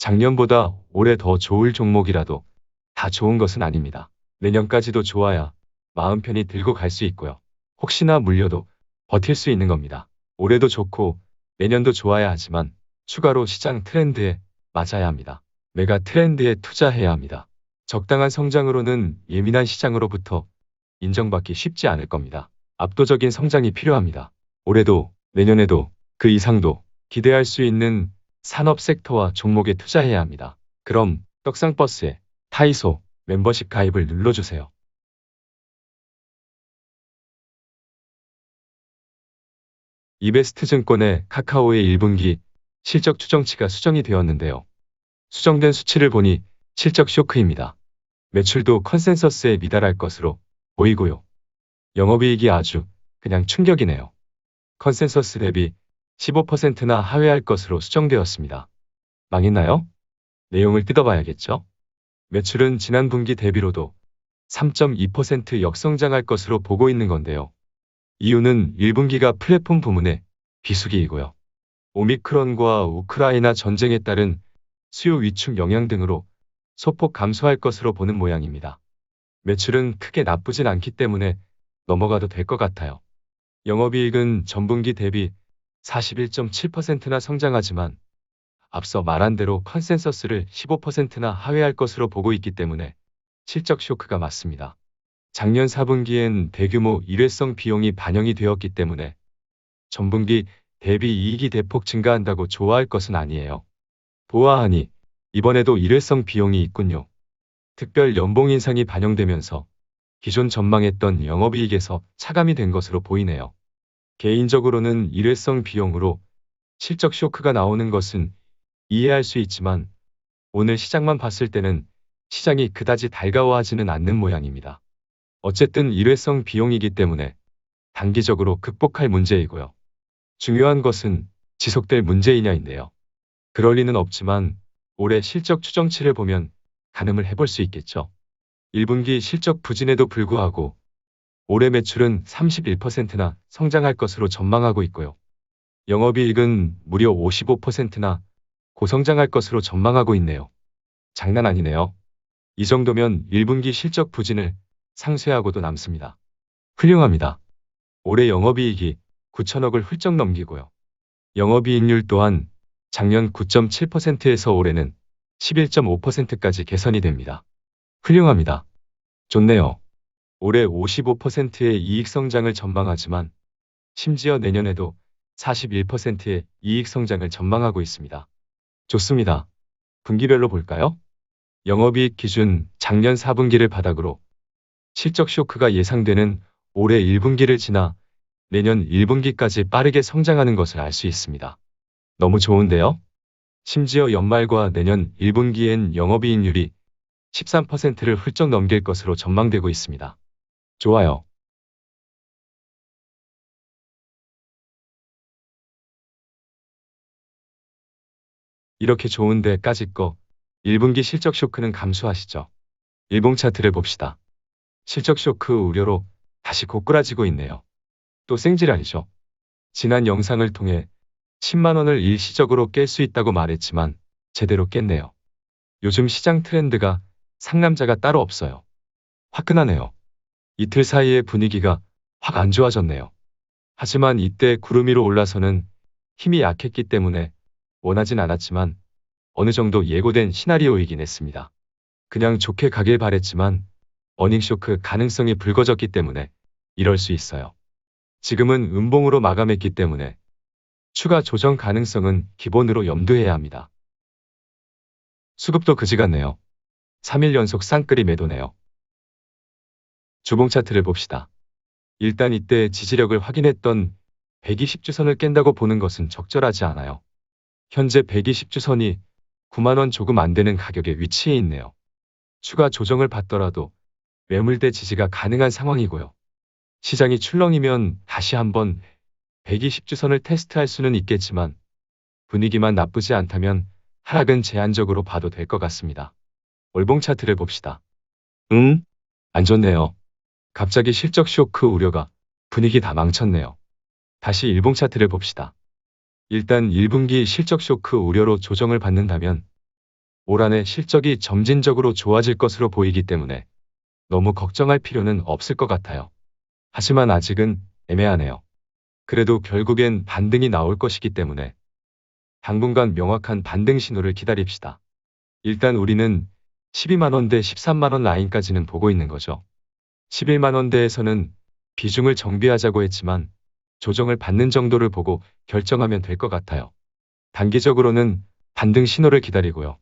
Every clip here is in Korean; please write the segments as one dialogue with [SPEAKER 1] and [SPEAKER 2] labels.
[SPEAKER 1] 작년보다 올해 더 좋을 종목이라도 다 좋은 것은 아닙니다. 내년까지도 좋아야 마음 편히 들고 갈 수 있고요. 혹시나 물려도 버틸 수 있는 겁니다. 올해도 좋고 내년도 좋아야 하지만 추가로 시장 트렌드에 맞아야 합니다. 메가 트렌드에 투자해야 합니다. 적당한 성장으로는 예민한 시장으로부터 인정받기 쉽지 않을 겁니다. 압도적인 성장이 필요합니다. 올해도 내년에도 그 이상도 기대할 수 있는 산업 섹터와 종목에 투자해야 합니다. 그럼 떡상버스에 타이소 멤버십 가입을 눌러주세요. 이베스트증권의 카카오의 1분기 실적 추정치가 수정이 되었는데요. 수정된 수치를 보니 실적 쇼크입니다. 매출도 컨센서스에 미달할 것으로 보이고요. 영업이익이 아주 그냥 충격이네요. 컨센서스 대비 15%나 하회할 것으로 수정되었습니다. 망했나요? 내용을 뜯어봐야겠죠? 매출은 지난 분기 대비로도 3.2% 역성장할 것으로 보고 있는 건데요. 이유는 1분기가 플랫폼 부문의 비수기이고요. 오미크론과 우크라이나 전쟁에 따른 수요 위축 영향 등으로 소폭 감소할 것으로 보는 모양입니다. 매출은 크게 나쁘진 않기 때문에 넘어가도 될 것 같아요. 영업이익은 전분기 대비 41.7%나 성장하지만 앞서 말한 대로 컨센서스를 15%나 하회할 것으로 보고 있기 때문에 실적 쇼크가 맞습니다. 작년 4분기엔 대규모 일회성 비용이 반영이 되었기 때문에 전분기 대비 이익이 대폭 증가한다고 좋아할 것은 아니에요. 보아하니 이번에도 일회성 비용이 있군요. 특별 연봉 인상이 반영되면서 기존 전망했던 영업이익에서 차감이 된 것으로 보이네요. 개인적으로는 일회성 비용으로 실적 쇼크가 나오는 것은 이해할 수 있지만 오늘 시장만 봤을 때는 시장이 그다지 달가워하지는 않는 모양입니다. 어쨌든 일회성 비용이기 때문에 단기적으로 극복할 문제이고요. 중요한 것은 지속될 문제이냐인데요. 그럴 리는 없지만 올해 실적 추정치를 보면 가늠을 해볼 수 있겠죠. 1분기 실적 부진에도 불구하고 올해 매출은 31%나 성장할 것으로 전망하고 있고요. 영업이익은 무려 55%나 고성장할 것으로 전망하고 있네요. 장난 아니네요. 이 정도면 1분기 실적 부진을 상쇄하고도 남습니다. 훌륭합니다. 올해 영업이익이 9천억을 훌쩍 넘기고요. 영업이익률 또한 작년 9.7%에서 올해는 11.5%까지 개선이 됩니다. 훌륭합니다. 좋네요. 올해 55%의 이익 성장을 전망하지만 심지어 내년에도 41%의 이익 성장을 전망하고 있습니다. 좋습니다. 분기별로 볼까요? 영업이익 기준 작년 4분기를 바닥으로 실적 쇼크가 예상되는 올해 1분기를 지나 내년 1분기까지 빠르게 성장하는 것을 알 수 있습니다. 너무 좋은데요? 심지어 연말과 내년 1분기엔 영업이익률이 13%를 훌쩍 넘길 것으로 전망되고 있습니다. 좋아요. 이렇게 좋은데 까짓 거 1분기 실적 쇼크는 감수하시죠. 일봉 차트를 봅시다. 실적 쇼크 우려로 다시 고꾸라지고 있네요. 또 생지랄이죠. 지난 영상을 통해 10만 원을 일시적으로 깰 수 있다고 말했지만 제대로 깼네요. 요즘 시장 트렌드가 상남자가 따로 없어요. 화끈하네요. 이틀 사이에 분위기가 확 안 좋아졌네요. 하지만 이때 구름 위로 올라서는 힘이 약했기 때문에 원하진 않았지만 어느 정도 예고된 시나리오이긴 했습니다. 그냥 좋게 가길 바랬지만 어닝쇼크 가능성이 불거졌기 때문에 이럴 수 있어요. 지금은 음봉으로 마감했기 때문에 추가 조정 가능성은 기본으로 염두해야 합니다. 수급도 그지 같네요. 3일 연속 쌍끌이 매도네요. 주봉 차트를 봅시다. 일단 이때 지지력을 확인했던 120주선을 깬다고 보는 것은 적절하지 않아요. 현재 120주선이 9만 원 조금 안 되는 가격에 위치해 있네요. 추가 조정을 받더라도 매물대 지지가 가능한 상황이고요. 시장이 출렁이면 다시 한번 120주선을 테스트할 수는 있겠지만 분위기만 나쁘지 않다면 하락은 제한적으로 봐도 될 것 같습니다. 월봉 차트를 봅시다. 안 좋네요. 갑자기 실적 쇼크 우려가 분위기 다 망쳤네요. 다시 일봉 차트를 봅시다. 일단 1분기 실적 쇼크 우려로 조정을 받는다면 올 한해 실적이 점진적으로 좋아질 것으로 보이기 때문에 너무 걱정할 필요는 없을 것 같아요. 하지만 아직은 애매하네요. 그래도 결국엔 반등이 나올 것이기 때문에 당분간 명확한 반등 신호를 기다립시다. 일단 우리는 12만 원대 13만 원 라인까지는 보고 있는 거죠. 11만 원대에서는 비중을 정비하자고 했지만 조정을 받는 정도를 보고 결정하면 될 것 같아요. 단기적으로는 반등 신호를 기다리고요.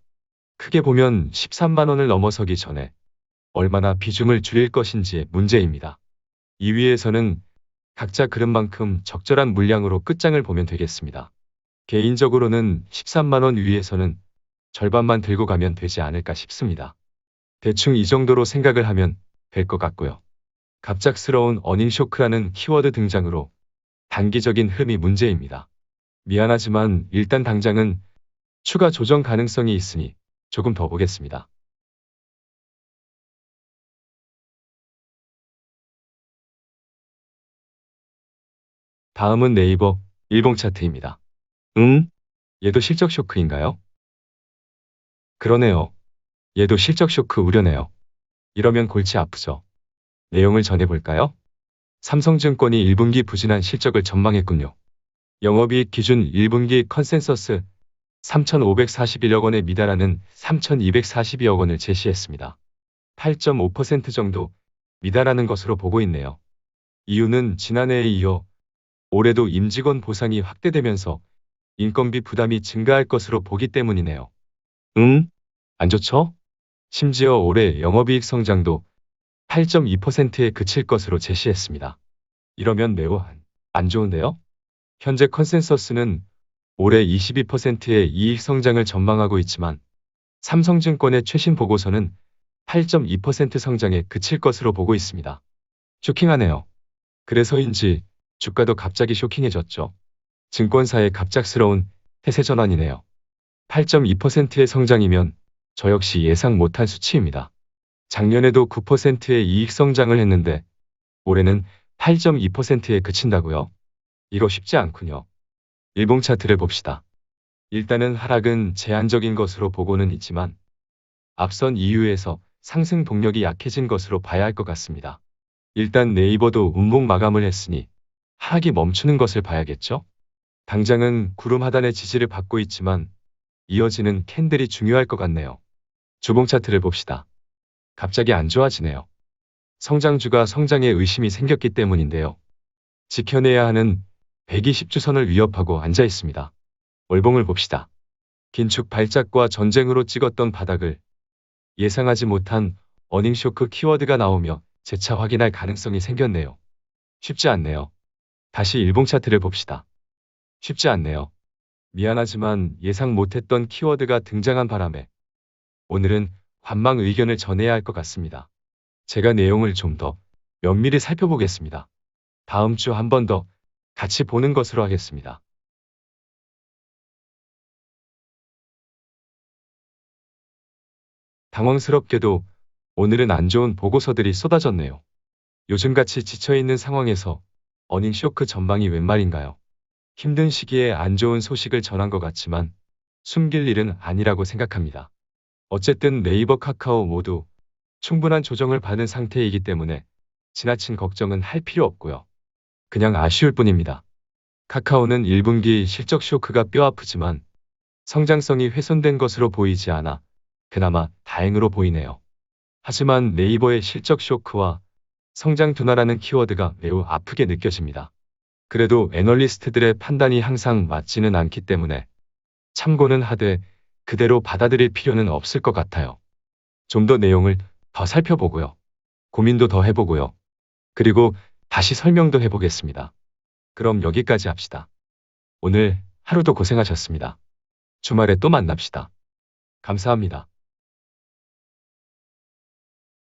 [SPEAKER 1] 크게 보면 13만 원을 넘어서기 전에 얼마나 비중을 줄일 것인지의 문제입니다. 2위에서는 각자 그릇만큼 적절한 물량으로 끝장을 보면 되겠습니다. 개인적으로는 13만 원 위에서는 절반만 들고 가면 되지 않을까 싶습니다. 대충 이 정도로 생각을 하면 될 것 같고요. 갑작스러운 어닝 쇼크라는 키워드 등장으로 단기적인 흐름이 문제입니다. 미안하지만 일단 당장은 추가 조정 가능성이 있으니 조금 더 보겠습니다. 다음은 네이버 일봉 차트입니다. 얘도 실적 쇼크인가요? 그러네요. 얘도 실적 쇼크 우려네요. 이러면 골치 아프죠. 내용을 전해볼까요? 삼성증권이 1분기 부진한 실적을 전망했군요. 영업이익 기준 1분기 컨센서스 3,541억 원에 미달하는 3,242억 원을 제시했습니다. 8.5% 정도 미달하는 것으로 보고 있네요. 이유는 지난해에 이어 올해도 임직원 보상이 확대되면서 인건비 부담이 증가할 것으로 보기 때문이네요. 안 좋죠? 심지어 올해 영업이익 성장도 8.2%에 그칠 것으로 제시했습니다. 이러면 매우 안 좋은데요? 현재 컨센서스는 올해 22%의 이익 성장을 전망하고 있지만 삼성증권의 최신 보고서는 8.2% 성장에 그칠 것으로 보고 있습니다. 쇼킹하네요. 그래서인지 주가도 갑자기 쇼킹해졌죠. 증권사의 갑작스러운 태세 전환이네요. 8.2%의 성장이면 저 역시 예상 못한 수치입니다. 작년에도 9%의 이익 성장을 했는데 올해는 8.2%에 그친다고요? 이거 쉽지 않군요. 일봉 차트를 봅시다. 일단은 하락은 제한적인 것으로 보고는 있지만 앞선 이유에서 상승 동력이 약해진 것으로 봐야 할 것 같습니다. 일단 네이버도 운봉 마감을 했으니 하락이 멈추는 것을 봐야겠죠? 당장은 구름 하단의 지지를 받고 있지만 이어지는 캔들이 중요할 것 같네요. 주봉 차트를 봅시다. 갑자기 안 좋아지네요. 성장주가 성장에 의심이 생겼기 때문인데요. 지켜내야 하는 120주선을 위협하고 앉아 있습니다. 월봉을 봅시다. 긴축 발작과 전쟁으로 찍었던 바닥을 예상하지 못한 어닝쇼크 키워드가 나오며 재차 확인할 가능성이 생겼네요. 쉽지 않네요. 다시 일봉 차트를 봅시다. 쉽지 않네요. 미안하지만 예상 못했던 키워드가 등장한 바람에 오늘은 관망 의견을 전해야 할 것 같습니다. 제가 내용을 좀 더 면밀히 살펴보겠습니다. 다음 주 한 번 더 같이 보는 것으로 하겠습니다. 당황스럽게도 오늘은 안 좋은 보고서들이 쏟아졌네요. 요즘같이 지쳐있는 상황에서 어닝 쇼크 전망이 웬 말인가요? 힘든 시기에 안 좋은 소식을 전한 것 같지만 숨길 일은 아니라고 생각합니다. 어쨌든 네이버 카카오 모두 충분한 조정을 받은 상태이기 때문에 지나친 걱정은 할 필요 없고요. 그냥 아쉬울 뿐입니다. 카카오는 1분기 실적 쇼크가 뼈아프지만 성장성이 훼손된 것으로 보이지 않아 그나마 다행으로 보이네요. 하지만 네이버의 실적 쇼크와 성장 둔화라는 키워드가 매우 아프게 느껴집니다. 그래도 애널리스트들의 판단이 항상 맞지는 않기 때문에 참고는 하되 그대로 받아들일 필요는 없을 것 같아요. 좀 더 내용을 더 살펴보고요. 고민도 더 해보고요. 그리고 다시 설명도 해보겠습니다. 그럼 여기까지 합시다. 오늘 하루도 고생하셨습니다. 주말에 또 만납시다. 감사합니다.